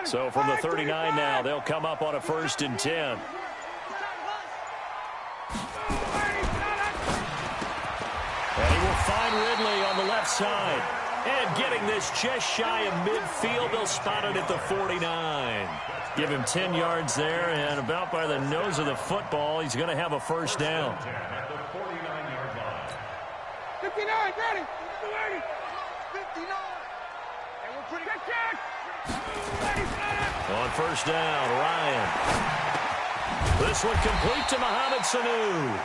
So from the 39 now, they'll come up on a 1st and 10. And he will find Ridley on the left side. And getting this just shy of midfield, they'll spot it at the 49. Give him 10 yards there, and about by the nose of the football, he's going to have a 1st down. 59, ready. 59. And we're pretty good catch. On 1st down, Ryan. This one complete to Mohamed Sanu.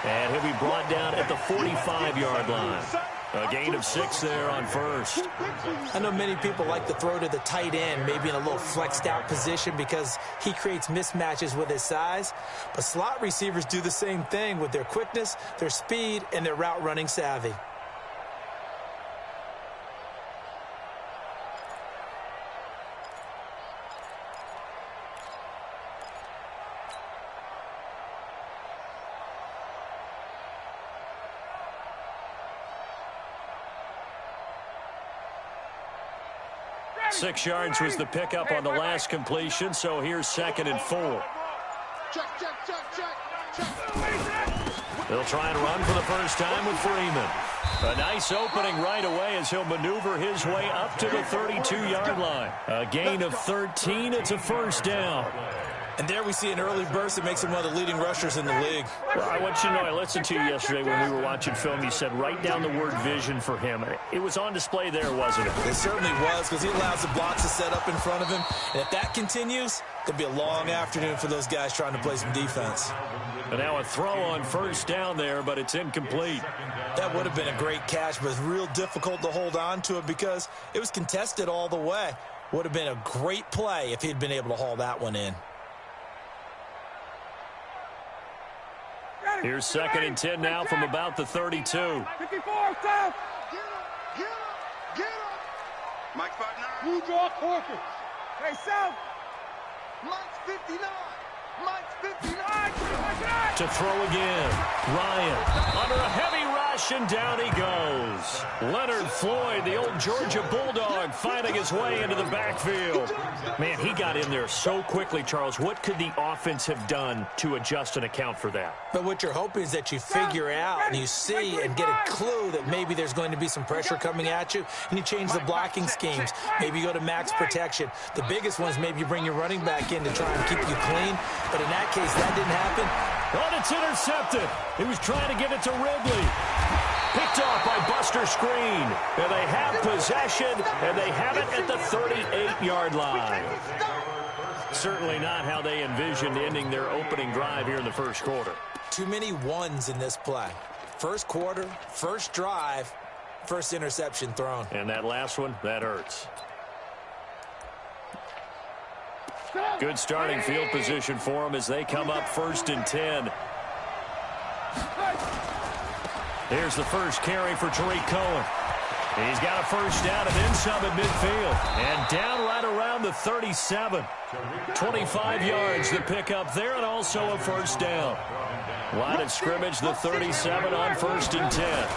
And he'll be brought down at the 45-yard line. A gain of 6 there on 1st. I know many people like to throw to the tight end, maybe in a little flexed out position because he creates mismatches with his size. But slot receivers do the same thing with their quickness, their speed, and their route running savvy. Six yards was the pickup on the last completion, so here's 2nd and 4. They'll try and run for the first time with Freeman. A nice opening right away as he'll maneuver his way up to the 32-yard line. A gain of 13. It's a 1st down. And there we see an early burst that makes him one of the leading rushers in the league. Well, I want you to know, I listened to you yesterday when we were watching film. You said write down the word vision for him. It was on display there, wasn't it? It certainly was, because he allows the blocks to set up in front of him. And if that continues, it'll be a long afternoon for those guys trying to play some defense. And now a throw on 1st down there, but it's incomplete. That would have been a great catch, but it's real difficult to hold on to it because it was contested all the way. Would have been a great play if he'd been able to haul that one in. Here's 2nd and 10 now from about the 32. 54, South. Get him. Mike's 59. You draw Corker. Hey, South. Mike's 59. Mike's 59. To throw again. Ryan under a heavy rush, and down he goes. Leonard Floyd, the old Georgia Bulldog, finding his way into the backfield. Man, he got in there so quickly, Charles. What could the offense have done to adjust and account for that? But what you're hoping is that you figure out and you see and get a clue that maybe there's going to be some pressure coming at you, and you change the blocking schemes. Maybe you go to max protection. The biggest one is maybe you bring your running back in to try and keep you clean. But in that case, that didn't happen. Oh, it's intercepted. He was trying to get it to Ridley. Picked off by Buster Screen. And they have possession, and they have it at the 38-yard line. Certainly not how they envisioned ending their opening drive here in the 1st quarter. Too many ones in this play. 1st quarter, 1st drive, 1st interception thrown. And that last one, that hurts. Good starting field position for them as they come up 1st and 10. Here's the first carry for Tariq Cohen. He's got a 1st down and then some at midfield. And down right around the 37. 25 yards the pickup there, and also a 1st down. Line of scrimmage, the 37 on 1st and 10.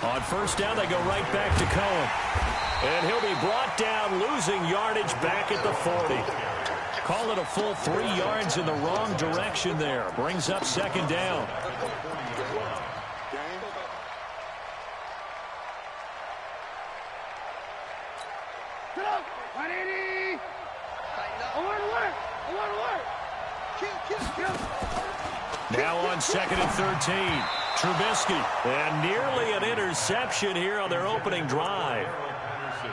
On 1st down, they go right back to Cohen. And he'll be brought down, losing yardage back at the 40. Call it a full 3 yards in the wrong direction there. Brings up 2nd down. Now on 2nd and 13. Trubisky. And nearly an interception here on their opening drive.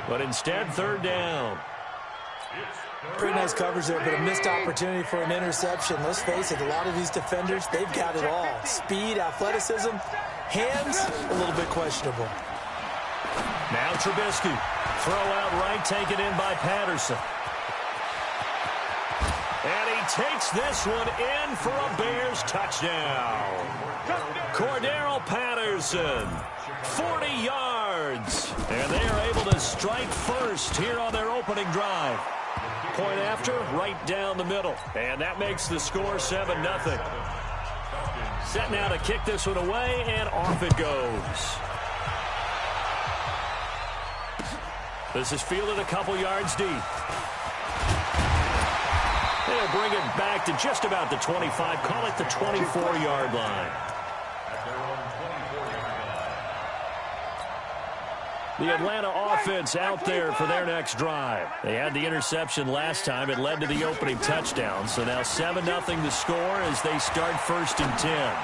But instead, 3rd down. Pretty nice coverage there, but a missed opportunity for an interception. Let's face it, a lot of these defenders, they've got it all. Speed, athleticism, hands, a little bit questionable. Now Trubisky. Throw out right, taken in by Patterson. And he takes this one in for a Bears touchdown. Cordero Patterson, 40 yards. And they are able to strike first here on their opening drive. Point after, right down the middle. And that makes the score 7-0. Set now to kick this one away, and off it goes. This is fielded a couple yards deep. They'll bring it back to just about the 25. Call it the 24-yard line. The Atlanta offense out there for their next drive. They had the interception last time. It led to the opening touchdown. So now 7-0 the score as they start 1st and 10.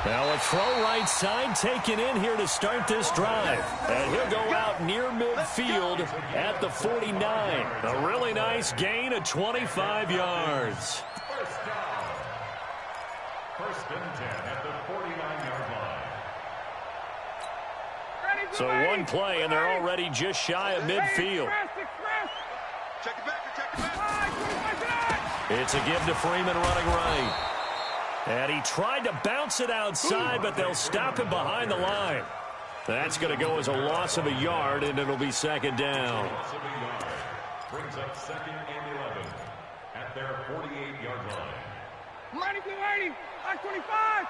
Now a throw right side taken in here to start this drive. And he'll go out near midfield at the 49. A really nice gain of 25 yards. First down. 1st and 10 at the 49-yard line. So one play, and they're already just shy of midfield. Check it back. It's a give to Freeman running right. And he tried to bounce it outside, but they'll stop him behind the line. That's going to go as a loss of a yard, and it'll be 2nd down. Brings up 2nd and 11 at their 48-yard line. Mighty blue 80, I-25.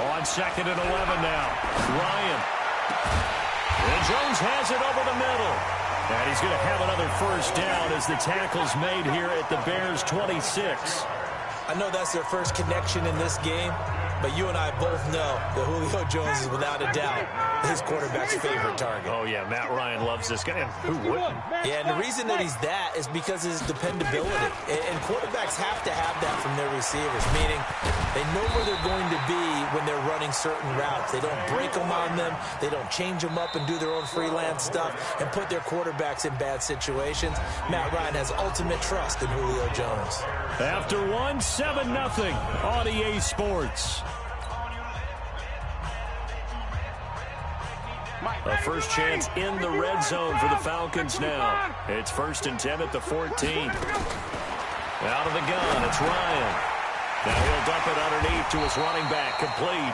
On 2nd and 11 now. Ryan. And Jones has it over the middle. And he's going to have another 1st down as the tackle's made here at the Bears' 26. I know that's their first connection in this game, but you and I both know that Julio Jones is without a doubt his quarterback's favorite target. Oh, yeah, Matt Ryan loves this guy. And who wouldn't? Yeah, and the reason that he's that is because of his dependability. And quarterbacks have to have that from their receivers, meaning they know where they're going to be when they're running certain routes. They don't break them on them. They don't change them up and do their own freelance stuff and put their quarterbacks in bad situations. Matt Ryan has ultimate trust in Julio Jones. After 7-0 on EA Sports. A first chance in the red zone for the Falcons now. It's 1st and 10 at the 14. Out of the gun, it's Ryan. Now he'll dump it underneath to his running back, complete.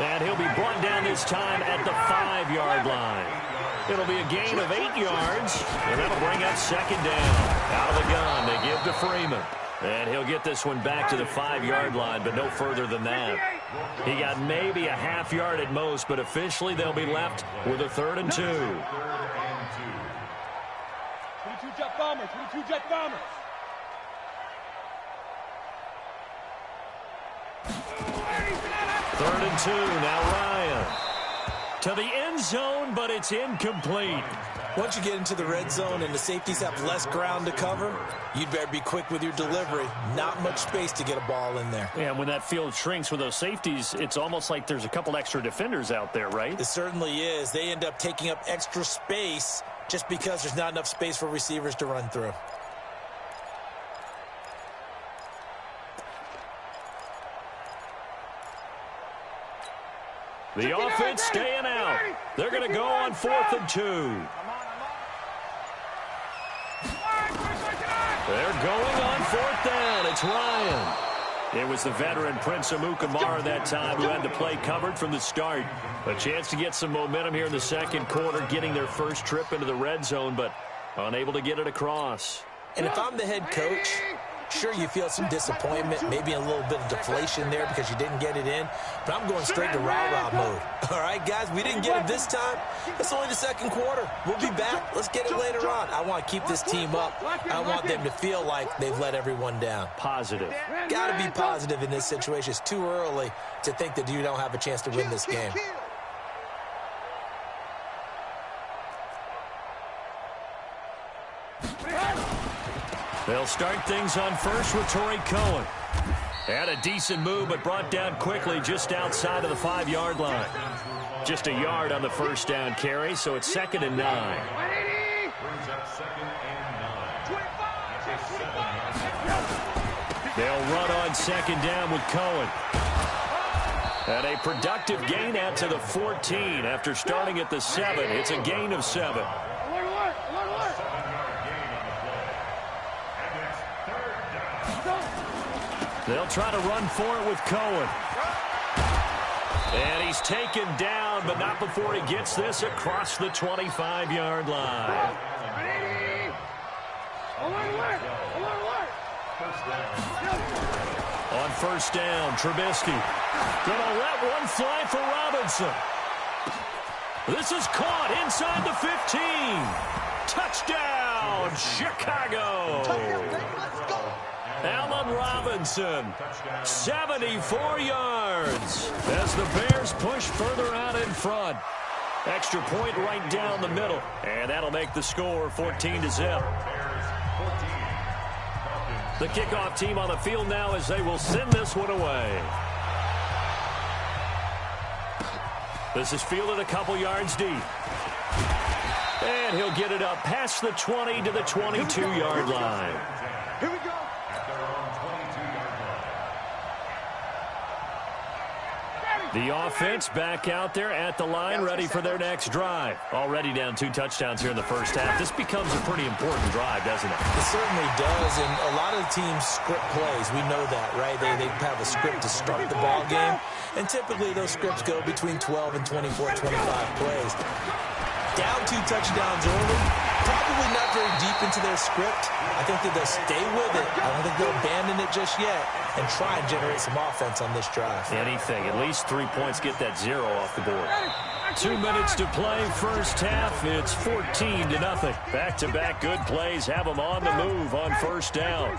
And he'll be brought down this time at the 5-yard line. It'll be a gain of 8 yards, and that'll bring up 2nd down. Out of the gun, they give to Freeman. And he'll get this one back to the 5-yard line, but no further than that. He got maybe a half yard at most, but officially they'll be left with a 3rd and 2. 22 Jet Bombers, 22 Jet Bombers. Third and 2, now Ryan. To the end zone, but it's incomplete. Once you get into the red zone and the safeties have less ground to cover, you'd better be quick with your delivery. Not much space to get a ball in there. Yeah, when that field shrinks with those safeties, it's almost like there's a couple extra defenders out there, right? It certainly is. They end up taking up extra space just because there's not enough space for receivers to run through. The offense staying out. They're going to go on 4th and 2. They're going on 4th down. It's Ryan. It was the veteran Prince Amukamara that time who had the play covered from the start. A chance to get some momentum here in the 2nd quarter, getting their first trip into the red zone, but unable to get it across. And if I'm the head coach, sure, you feel some disappointment, maybe a little bit of deflation there because you didn't get it in, but I'm going straight to rah-rah mode. All right, guys, we didn't get it this time. It's only the 2nd quarter. We'll be back. Let's get it later on. I want to keep this team up. I want them to feel like they've let everyone down. Positive. Got to be positive in this situation. It's too early to think that you don't have a chance to win this game. They'll start things on first with Torrey Cohen. Had a decent move, but brought down quickly just outside of the 5-yard line. Just a yard on the 1st down carry, so it's 2nd and 9. Brings up 2nd and 9. They'll run on 2nd down with Cohen. And a productive gain out to the 14 after starting at the 7. It's a gain of 7. They'll try to run for it with Cohen. And he's taken down, but not before he gets this across the 25-yard line. On 1st down, Trubisky. Gonna let one fly for Robinson. This is caught inside the 15. Touchdown, Chicago. Allen Robinson, 74 yards as the Bears push further out in front. Extra point right down the middle, and that'll make the score 14-0. The kickoff team on the field now as they will send this one away. This is fielded a couple yards deep. And he'll get it up past the 20 to the 22-yard line. Here we go. The offense back out there at the line, ready for their next drive. Already down 2 touchdowns here in the first half. This becomes a pretty important drive, doesn't it? It certainly does, and a lot of the teams script plays. We know that, right? They have a script to start the ball game, and typically those scripts go between 12 and 24, 25 plays. Down 2 touchdowns early, probably not very deep into their script. I think that they'll stay with it. I don't think they'll abandon it just yet and try and generate some offense on this drive. Anything. At least 3 points, get that 0 off the board. 2 minutes to play first half. It's 14-0. Back-to-back good plays have them on the move on first down.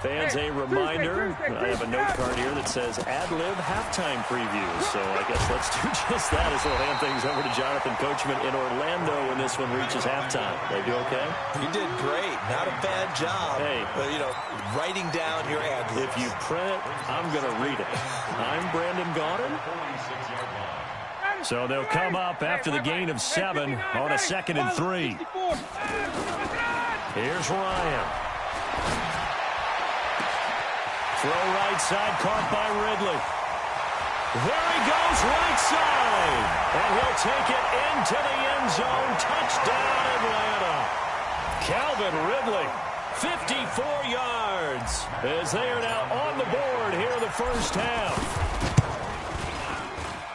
Fans, a reminder, I have a note card here that says ad-lib halftime preview. So I guess let's do just that as we'll hand things over to Jonathan Coachman in Orlando when this one reaches halftime. They do okay? You did great. Not a bad job. Hey. But, writing down your ad-libs. If you print it, I'm going to read it. I'm Brandon Gaudin. So they'll come up after the gain of 7 on a 2nd and 3. Here's Ryan. Throw right side, caught by Ridley. There he goes, right side. And he'll take it into the end zone. Touchdown, Atlanta. Calvin Ridley, 54 yards, as they are now on the board here in the first half.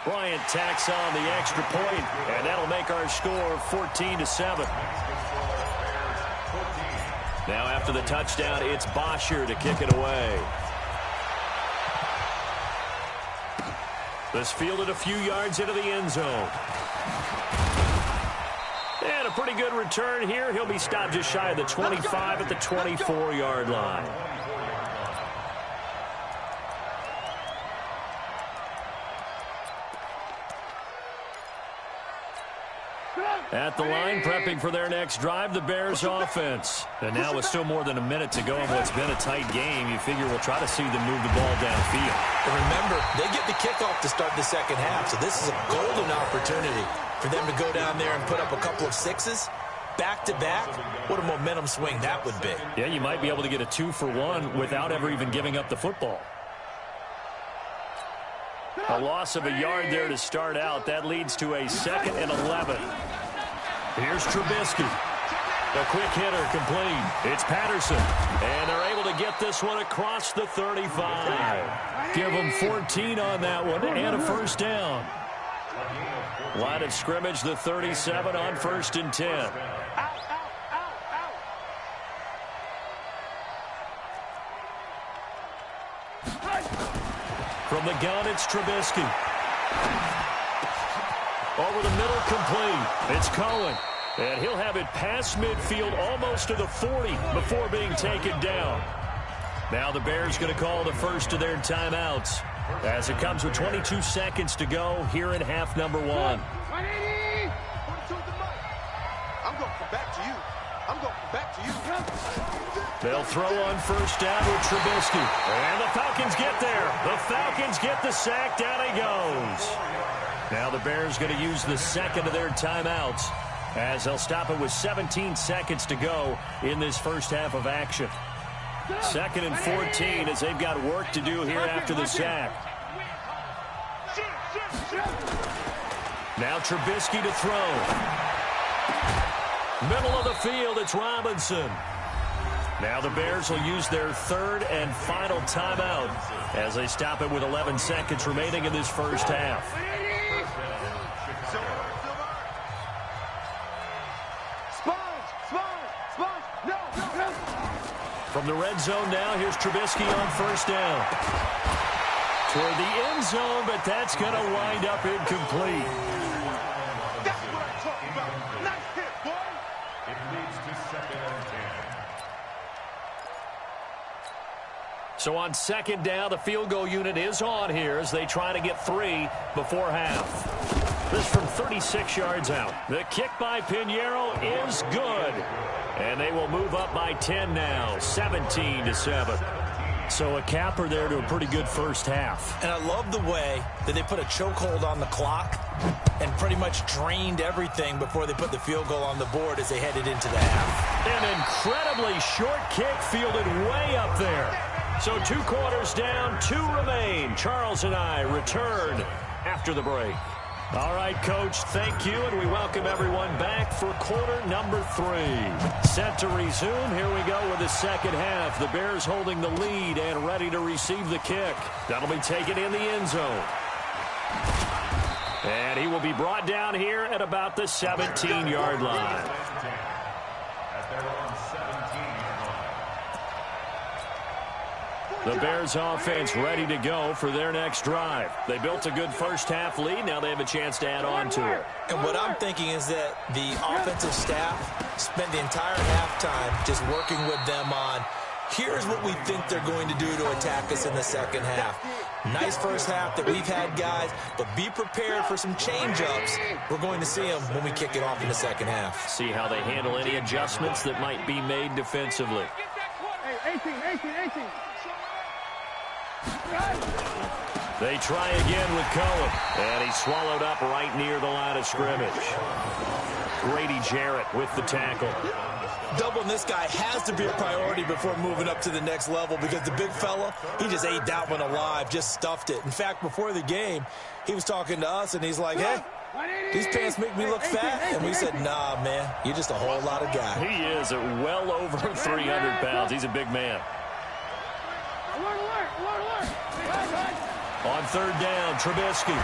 Bryant tacks on the extra point, and that'll make our score 14-7. Now after the touchdown, it's Bosher to kick it away. This fielded a few yards into the end zone. And a pretty good return here. He'll be stopped just shy of the 25 at the 24-yard line. At the line, prepping for their next drive, the Bears offense. And now with still more than a minute to go in what's been a tight game, you figure we'll try to see them move the ball downfield. And remember, they get the kickoff to start the second half, so this is a golden opportunity for them to go down there and put up a couple of 6s. Back-to-back, what a momentum swing that would be. Yeah, you might be able to get a 2-for-1 without ever even giving up the football. A loss of a yard there to start out. That leads to a 2nd and 11. Here's Trubisky. The quick hitter complete. It's Patterson. And they're able to get this one across the 35. Give them 14 on that one and a first down. Line of scrimmage, the 37 on 1st and 10. From the gun, it's Trubisky. Over the middle, complete. It's Cohen. And he'll have it past midfield almost to the 40 before being taken down. Now the Bears going to call the first of their timeouts as it comes with 22 seconds to go here in half number 1. I'm going back to you. I'm going back to you. They'll throw on first down with Trubisky. And the Falcons get there. The Falcons get the sack. Down he goes. Now the Bears going to use the second of their timeouts as they'll stop it with 17 seconds to go in this first half of action. 2nd and 14 as they've got work to do here after the sack. Now Trubisky to throw. Middle of the field, it's Robinson. Now the Bears will use their 3rd and final timeout as they stop it with 11 seconds remaining in this first half. From the red zone now, here's Trubisky on first down. Toward the end zone, but that's going to wind up incomplete. So on second down, the field goal unit is on here as they try to get 3 before half. This from 36 yards out. The kick by Pinheiro is good. And they will move up by 10 now, 17-7. So a capper there to a pretty good first half. And I love the way that they put a chokehold on the clock and pretty much drained everything before they put the field goal on the board as they headed into the half. An incredibly short kick fielded way up there. So 2 quarters down, 2 remain. Charles and I return after the break. All right, Coach, thank you, and we welcome everyone back for quarter number 3. Set to resume. Here we go with the second half. The Bears holding the lead and ready to receive the kick. That'll be taken in the end zone. And he will be brought down here at about the 17-yard line. The Bears offense ready to go for their next drive. They built a good first half lead. Now they have a chance to add on to it. And what I'm thinking is that the offensive staff spent the entire halftime just working with them on, here's what we think they're going to do to attack us in the second half. Nice first half that we've had, guys, but be prepared for some change-ups. We're going to see them when we kick it off in the second half. See how they handle any adjustments that might be made defensively. Hey, 18. They try again with Cohen, and he's swallowed up right near the line of scrimmage. Grady Jarrett with the tackle. Doubling this guy has to be a priority before moving up to the next level because the big fella, he just ate that one alive, just stuffed it. In fact, before the game, he was talking to us, and he's like, hey, these pants make me look fat. And we said, nah, man, you're just a whole lot of guy. He is at well over 300 pounds. He's a big man. On third down, Trubisky.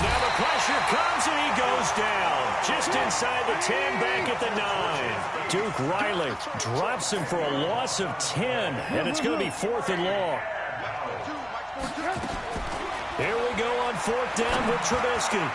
Now the pressure comes and he goes down. Just inside the 10, back at the 9. Duke Riley drops him for a loss of 10, and it's going to be 4th and long. Here we go on 4th down with Trubisky.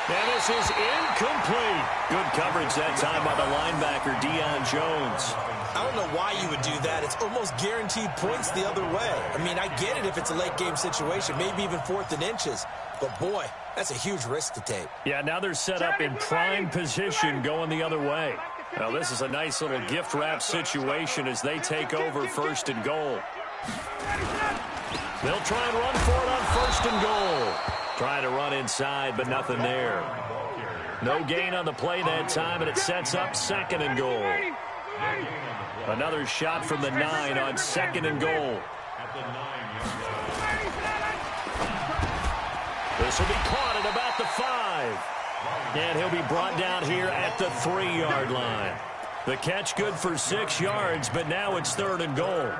And this is incomplete. Good coverage that time by the linebacker, Deion Jones. I don't know why you would do that. It's almost guaranteed points the other way. I mean, I get it if it's a late game situation, maybe even 4th and inches. But, boy, that's a huge risk to take. Yeah, now they're set up in prime position going the other way. Now, this is a nice little gift wrap situation as they take over 1st and goal. They'll try and run for it on 1st and goal. Trying to run inside, but nothing there. No gain on the play that time, and it sets up 2nd and goal. Another shot from the 9 on 2nd and goal. This will be caught at about the 5. And he'll be brought down here at the 3-yard line. The catch good for 6 yards, but now it's 3rd and goal.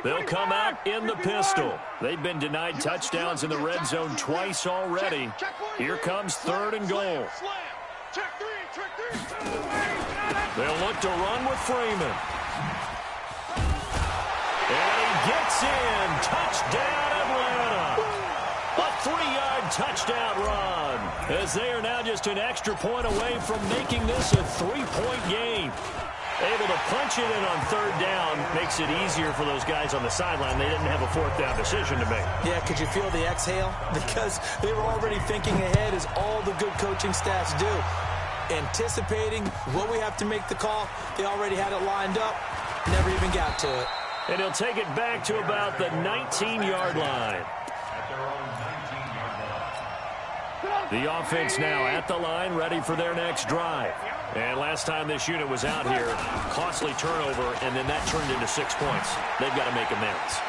They'll come out in the pistol. They've been denied touchdowns in the red zone twice already. Here comes 3rd and goal. They'll look to run with Freeman. And he gets in. Touchdown, Atlanta. A 3-yard touchdown run. As they are now just an extra point away from making this a 3-point game. Able to punch it in on 3rd down makes it easier for those guys on the sideline. They didn't have a 4th down decision to make. Yeah, could you feel the exhale? Because they were already thinking ahead as all the good coaching staffs do. Anticipating what we have to make the call. They already had it lined up. Never even got to it. And he'll take it back to about the 19-yard line. The offense now at the line, ready for their next drive. And last time this unit was out here, costly turnover, and then that turned into 6 points. They've got to make amends.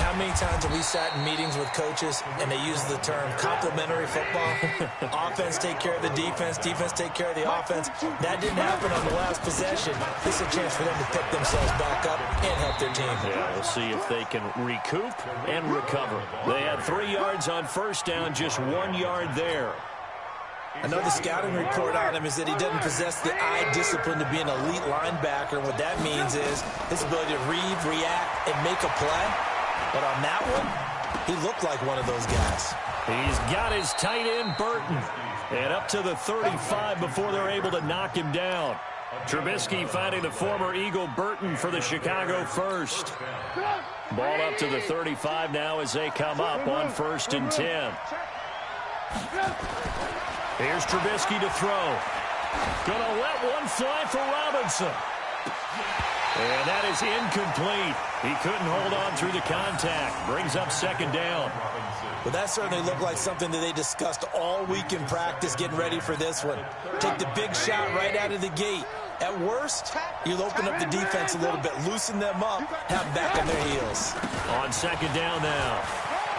How many times have we sat in meetings with coaches and they use the term complementary football? Offense take care of the defense, defense take care of the offense. That didn't happen on the last possession. This is a chance for them to pick themselves back up and help their team. Yeah, we'll see if they can recoup and recover. They had 3 yards on 1st down, just 1 yard there. I know the scouting report on him is that he doesn't possess the eye discipline to be an elite linebacker. What that means is his ability to read, react, and make a play. But on that one, He looked like one of those guys. He's got his tight end, Burton. And up to the 35 before they're able to knock him down. Trubisky finding the former Eagle Burton for the Chicago first. Ball up to the 35 now as they come up on 1st and 10. Here's Trubisky to throw. Gonna let one fly for Robinson. And that is incomplete. He couldn't hold on through the contact. Brings up 2nd down. Well, that certainly looked like something that they discussed all week in practice getting ready for this one. Take the big shot right out of the gate. At worst, you'll open up the defense a little bit, loosen them up, have them back on their heels. On 2nd down now,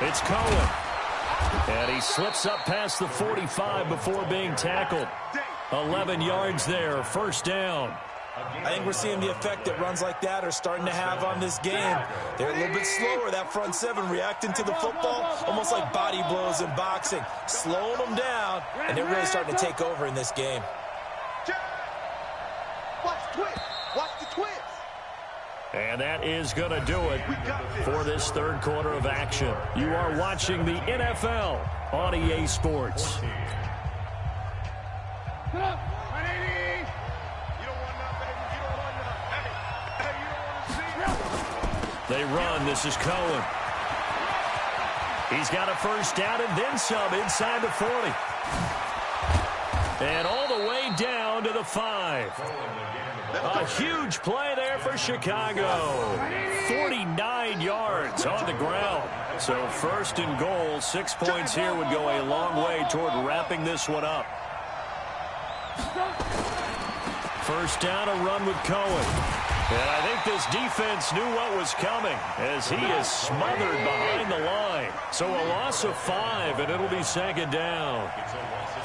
it's Cohen. And he slips up past the 45 before being tackled. 11 yards there, 1st down. I think we're seeing the effect that runs like that are starting to have on this game. They're a little bit slower, that front 7, reacting to the football, almost like body blows in boxing, slowing them down, and they're really starting to take over in this game. Watch the twist. Watch the twist. And that is going to do it for this 3rd quarter of action. You are watching the NFL on EA Sports. They run. This is Cohen. He's got a 1st down and then some inside the 40. And all the way down to the 5. A huge play there for Chicago. 49 yards on the ground. So 1st and goal, 6 points here would go a long way toward wrapping this one up. 1st down, a run with Cohen. And I think this defense knew what was coming as he is smothered behind the line. So a loss of 5, and it'll be 2nd down.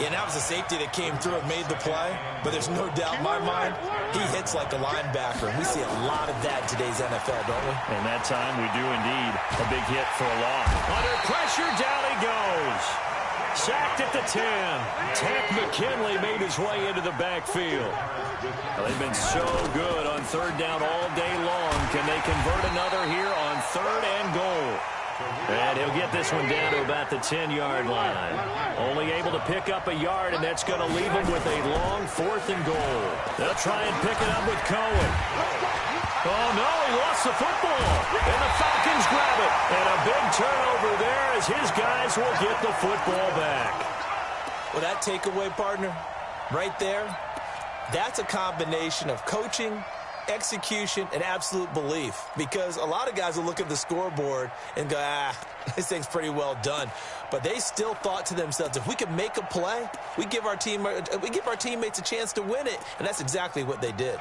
Yeah, and that was a safety that came through and made the play. But there's no doubt in my mind, he hits like a linebacker. And we see a lot of that in today's NFL, don't we? And that time we do indeed. A big hit for a loss. Under pressure, down he goes. Sacked at the 10. Tank McKinley made his way into the backfield. Well, they've been so good on 3rd down all day long. Can they convert another here on 3rd and goal? And he'll get this one down to about the 10-yard line. Only able to pick up a yard, and that's going to leave him with a long 4th and goal. They'll try and pick it up with Cohen. Oh, no, he lost the football. And the Falcons grab it. And a big turnover there as his guys will get the football back. Well, that takeaway, partner, right there, that's a combination of coaching, execution, and absolute belief. Because a lot of guys will look at the scoreboard and go, this thing's pretty well done. But they still thought to themselves, if we can make a play, we give our teammates a chance to win it. And that's exactly what they did.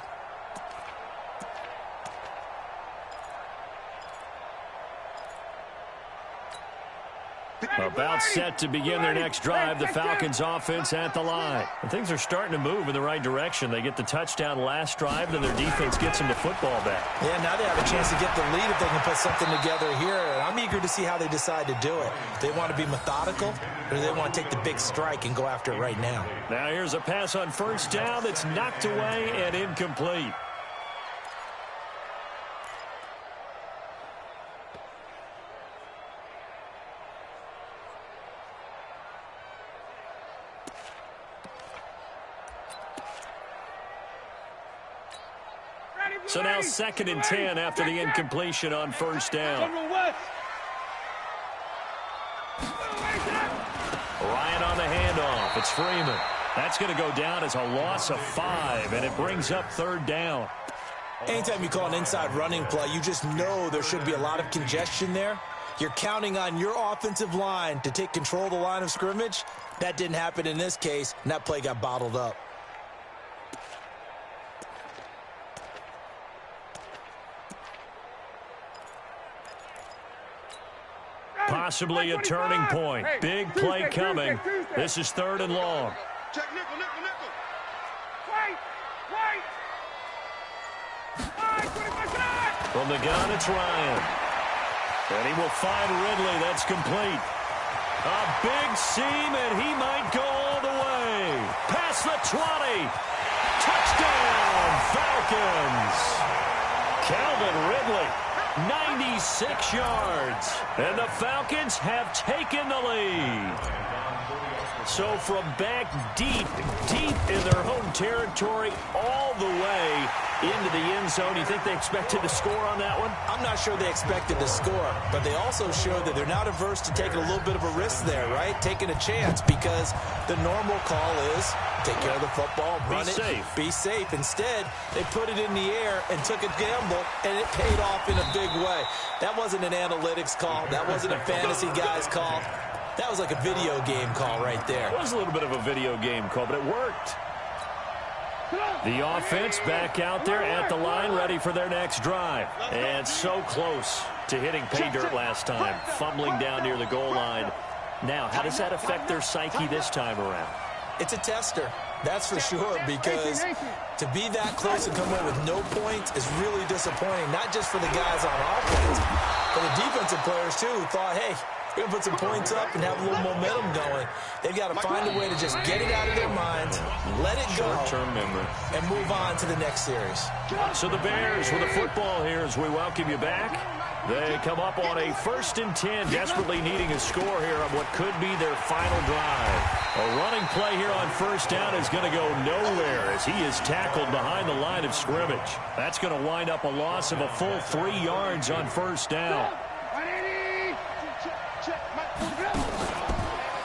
About set to begin their next drive, the Falcons offense at the line. And things are starting to move in the right direction. They get the touchdown last drive, then their defense gets them the football back. Yeah, now they have a chance to get the lead if they can put something together here. And I'm eager to see how they decide to do it. They want to be methodical, or do they want to take the big strike and go after it right now? Now here's a pass on 1st down that's knocked away and incomplete. So now 2nd and 10 after the incompletion on 1st down. Ryan on the handoff. It's Freeman. That's going to go down as a loss of 5, and it brings up 3rd down. Anytime you call an inside running play, you just know there should be a lot of congestion there. You're counting on your offensive line to take control of the line of scrimmage. That didn't happen in this case, and that play got bottled up. Possibly a turning point. Big play coming. This is 3rd and long. Check nickel, nickel, nickel. From the gun, it's Ryan. And he will find Ridley. That's complete. A big seam, and he might go all the way. Past the 20. Touchdown, Falcons. Calvin Ridley 96 yards. And the Falcons have taken the lead. So from back deep in their home territory all the way into the end zone, you think they expected to score on that one? I'm not sure they expected to score, but they also showed that they're not averse to taking a little bit of a risk there, right? Taking a chance, because the normal call is take care of the football, run it, be safe. Instead, they put it in the air and took a gamble, and it paid off in a big way. That wasn't an analytics call. That wasn't a fantasy guy's call. That was like a video game call right there. It was a little bit of a video game call, but it worked. The offense back out there at the line, ready for their next drive. And so close to hitting pay dirt last time, fumbling down near the goal line. Now, how does that affect their psyche this time around? It's a tester, that's for sure, because to be that close and come away with no points is really disappointing, not just for the guys on offense, but the defensive players, too, who thought, hey, we're going to put some points up and have a little momentum going. They've got to find a way to just get it out of their minds, let it go, short-term memory, and move on to the next series. So the Bears with the football here as we welcome you back. They come up on a 1st and 10, desperately needing a score here on what could be their final drive. A running play here on 1st down is going to go nowhere as he is tackled behind the line of scrimmage. That's going to wind up a loss of a full 3 yards on 1st down.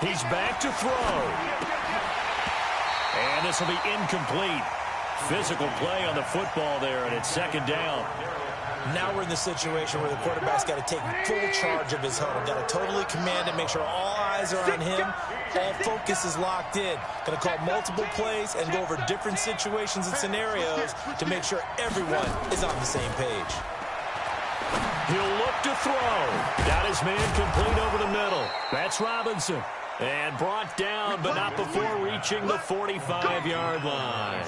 He's back to throw. And this will be incomplete. Physical play on the football there, and it's 2nd down. Now we're in the situation where the quarterback's got to take full charge of his huddle. Got to totally command it, make sure all eyes are on him. All focus is locked in. Going to call multiple plays and go over different situations and scenarios to make sure everyone is on the same page. He'll look to throw. Got his man complete over the middle. That's Robinson. And brought down, but not before reaching the 45-yard line.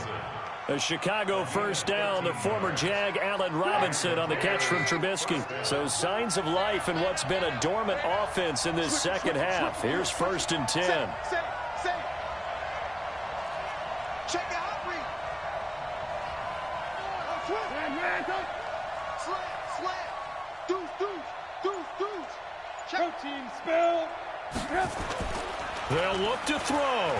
A Chicago 1st down, the former Jag Allen Robinson on the catch from Trubisky. So signs of life in what's been a dormant offense in this second half. Here's 1st and 10. Check out, read. Slant. Deuce. Check. Protein spill. They'll look to throw.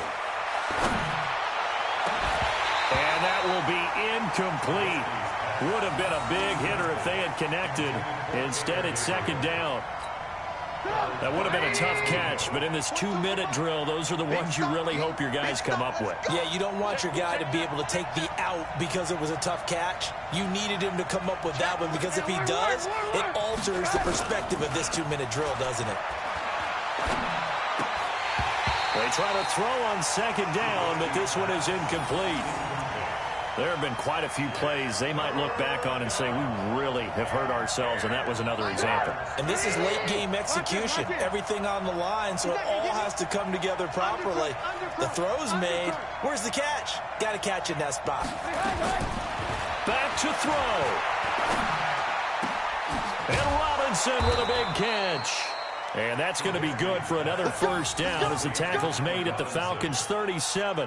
And that will be incomplete. Would have been a big hitter if they had connected. Instead, it's 2nd down. That would have been a tough catch, but in this 2-minute drill, those are the ones you really hope your guys come up with. Yeah, you don't want your guy to be able to take the out because it was a tough catch. You needed him to come up with that one, because if he does, it alters the perspective of this 2-minute drill, doesn't it? They try to throw on 2nd down, but this one is incomplete. There have been quite a few plays they might look back on and say, we really have hurt ourselves, and that was another example. And this is late-game execution. Everything on the line, so it all has to come together properly. The throw's made. Where's the catch? Got to catch in that spot. Back to throw. And Robinson with a big catch. And that's going to be good for another 1st down as the tackle's made at the Falcons' 37.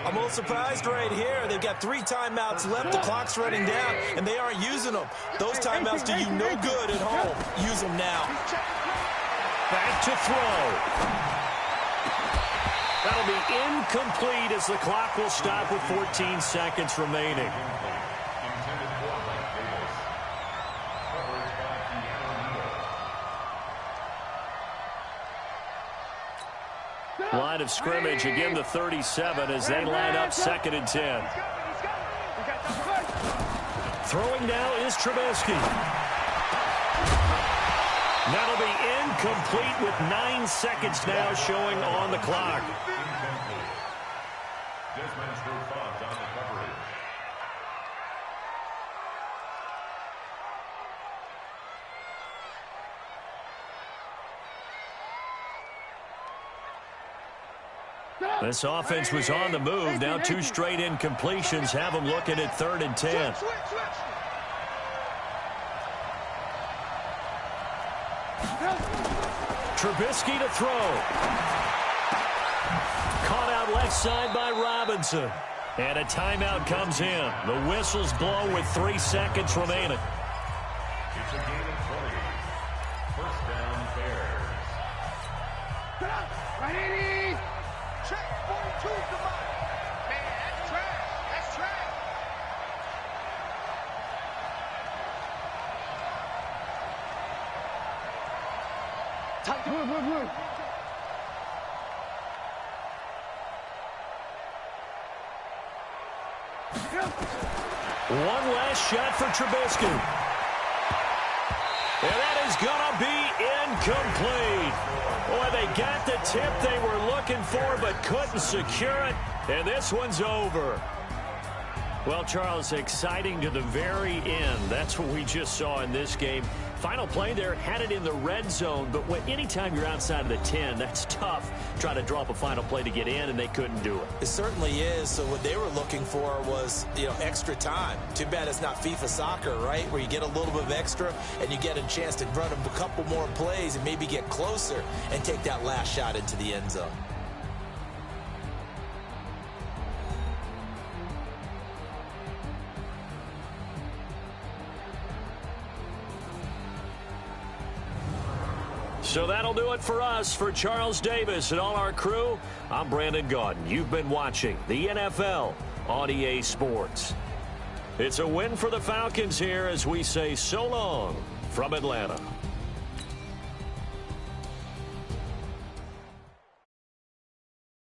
I'm a little surprised right here. They've got 3 timeouts left. The clock's running down, and they aren't using them. Those timeouts do you no good at home. Use them now. Back to throw. That'll be incomplete as the clock will stop with 14 seconds remaining. Line of scrimmage, again the 37 as they line up 2nd and 10. Throwing now is Trubisky. That'll be incomplete with 9 seconds now showing on the clock. This offense was on the move. Now 2 straight incompletions have them looking at 3rd and 10. Trubisky to throw. Caught out left side by Robinson. And a timeout comes in. The whistles blow with 3 seconds remaining. It's a game First down, Bears. Ready? Check. 42's the mark. Man, that's trash. That's trash. Tight. Move. One last shot for Trubisky. And that is going to be incomplete. Boy, they got the tip they were looking for but couldn't secure it. And this one's over. Well, Charles, exciting to the very end. That's what we just saw in this game. Final play there, had it in the red zone, but anytime you're outside of the 10, that's tough. Try to drop a final play to get in, and they couldn't do it. It certainly is. So what they were looking for was, extra time. Too bad it's not FIFA soccer, right, where you get a little bit of extra and you get a chance to run a couple more plays and maybe get closer and take that last shot into the end zone. So that'll do it for us. For Charles Davis and all our crew, I'm Brandon Gaudin. You've been watching the NFL on EA Sports. It's a win for the Falcons here as we say so long from Atlanta.